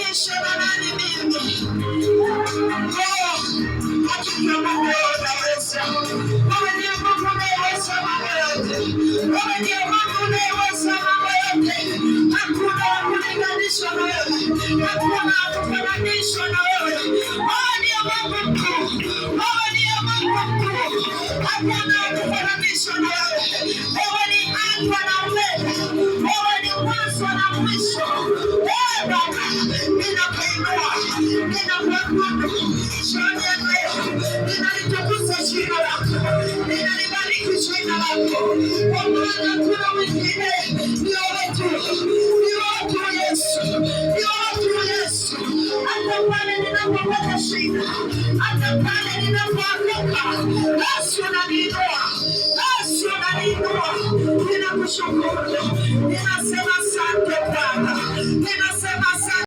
nilinganisha na nani mimi? Hakika Mungu unaweza. Wewe ndiye Mungu unayeweza mambo yote. Wewe ndiye Mungu unayeweza mambo yote. Hakuna wa kulinganishwa na wewe. Hakuna wa kufananishwa na wewe. Wewe ndiye Mungu mkuu. Wewe ndiye Mungu mkuu. Hakuna wa kufananishwa na wewe. Wewe ni Alfa na Omega. Wewe ni mwanzo na mwisho. Wewe Baba, ninakuinua, ninakuabudu. Jioni ya leo, ninalitukuza jina lako, ninalibariki jina lako, kwa maana hakuna mwingine, ni wewe tu, ni wewe tu Yesu, ni wewe tu Yesu. Hata pale ninapopata shida, hata pale ninapoanguka, Yesu unaniinua, Yesu unaniinua. Ninakushukuru, ninasema asante Bwana, ninasema asante.